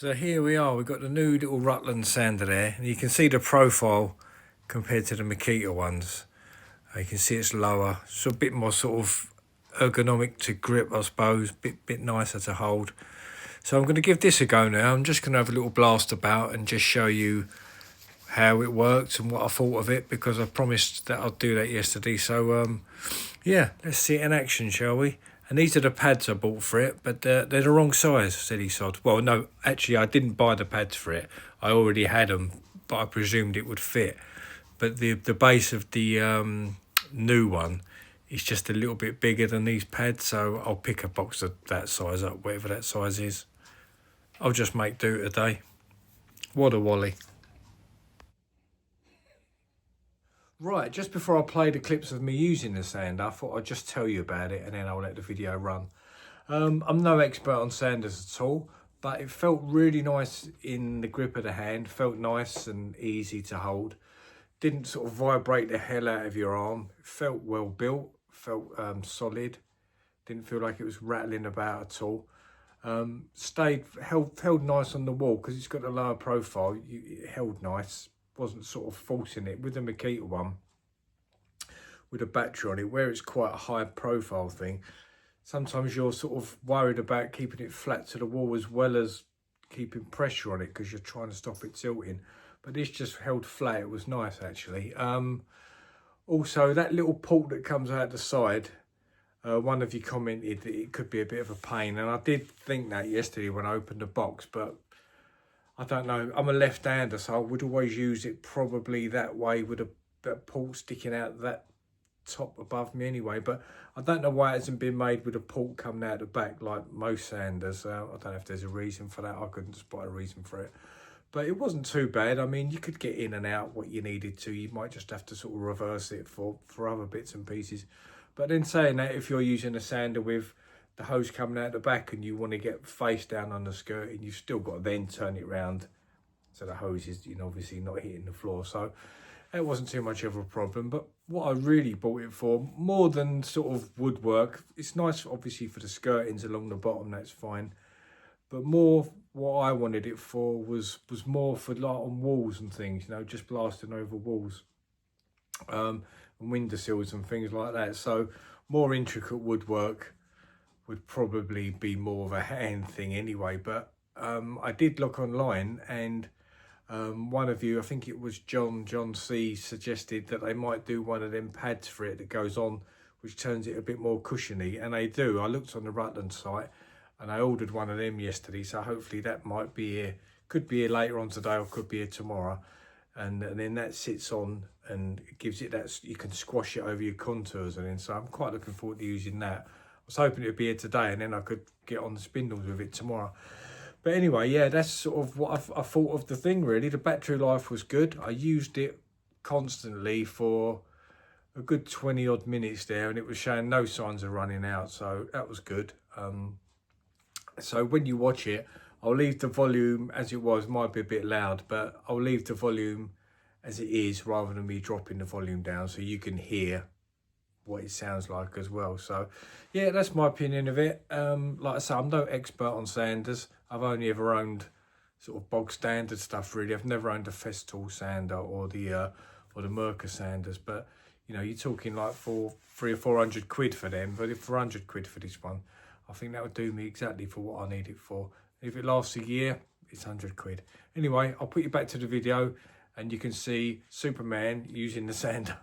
So here we are, we've got the new little Rutland sander there, and you can see the profile compared to the Makita ones. You can see it's lower, so a bit more sort of ergonomic to grip, I suppose, bit nicer to hold. So I'm going to give this a go now. I'm just going to have a little blast about and just show you how it works and what I thought of it, because I promised that I'd do that yesterday. So yeah, let's see it in action, shall we? And these are the pads I bought for it, but they're the wrong size, silly sod. Well, no, actually I didn't buy the pads for it. I already had them, but I presumed it would fit. But the base of the new one is just a little bit bigger than these pads, so I'll pick a box of that size up, whatever that size is. I'll just make do today. What a wally. Right, just before I play the clips of me using the sander, I thought I'd just tell you about it and then I'll let the video run. I'm no expert on sanders at all, but it felt really nice in the grip of the hand, felt nice and easy to hold. Didn't sort of vibrate the hell out of your arm. It felt well built, felt solid. Didn't feel like it was rattling about at all. Held nice on the wall because it's got a lower profile. It held nice. Wasn't sort of forcing it. With the Makita one, with a battery on it, where it's quite a high profile thing, sometimes you're sort of worried about keeping it flat to the wall as well as keeping pressure on it because you're trying to stop it tilting. But this just held flat. It was nice actually. Also, that little port that comes out the side, one of you commented that it could be a bit of a pain, and I did think that yesterday when I opened the box, but I don't know, I'm a left-hander, so I would always use it probably that way with that port sticking out that top above me anyway. But I don't know why it hasn't been made with a port coming out the back like most sanders. I don't know if there's a reason for that. I couldn't spot a reason for it. But it wasn't too bad. I mean, you could get in and out what you needed to. You might just have to sort of reverse it for other bits and pieces. But then saying that, if you're using a sander with the hose coming out the back and you want to get face down on the skirt, and you've still got to then turn it round so the hose is, obviously not hitting the floor. So it wasn't too much of a problem. But what I really bought it for, more than sort of woodwork, it's nice obviously for the skirtings along the bottom, that's fine. But more what I wanted it for was more for like on walls and things, just blasting over walls, and windowsills and things like that. So more intricate woodwork would probably be more of a hand thing anyway. But I did look online, and one of you, I think it was John C, suggested that they might do one of them pads for it that goes on, which turns it a bit more cushiony, and they do. I looked on the Rutland site and I ordered one of them yesterday, so hopefully that might be here, could be here later on today or could be here tomorrow. And then that sits on and it gives it that, you can squash it over your contours, and then so I'm quite looking forward to using that. I was hoping it would be here today and then I could get on the spindles with it tomorrow. But anyway, yeah, that's sort of what I thought of the thing really. The battery life was good. I used it constantly for a good 20 odd minutes there, and it was showing no signs of running out, so that was good. So when you watch it, I'll leave the volume as it was. Might be a bit loud, but I'll leave the volume as it is rather than me dropping the volume down, so you can hear what it sounds like as well. So yeah, that's my opinion of it. Like I say, I'm no expert on sanders. I've only ever owned sort of bog standard stuff really. I've never owned a Festool sander or the Merkur sanders, but you're talking like 300 or 400 quid for them. But if 400 quid for this one, I think that would do me exactly for what I need it for. If it lasts a year, it's 100 quid. Anyway, I'll put you back to the video and you can see Superman using the sander.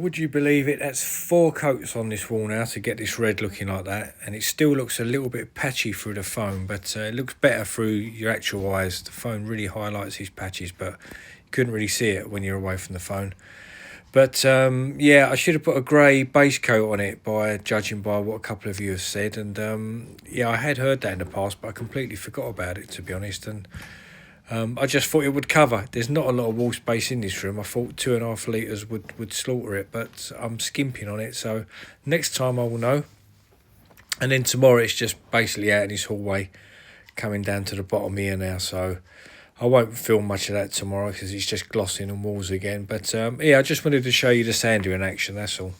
would you believe it, that's 4 coats on this wall now to get this red looking like that, and it still looks a little bit patchy through the phone, but it looks better through your actual eyes. The phone really highlights these patches, but you couldn't really see it when you're away from the phone. But yeah, I should have put a grey base coat on it, by judging by what a couple of you have said. And yeah, I had heard that in the past, but I completely forgot about it, to be honest. And I just thought it would cover. There's not a lot of wall space in this room. I thought 2.5 litres would slaughter it, but I'm skimping on it. So next time I will know. And then tomorrow it's just basically out in this hallway, coming down to the bottom here now. So I won't film much of that tomorrow because it's just glossing on walls again. But yeah, I just wanted to show you the sander in action, that's all.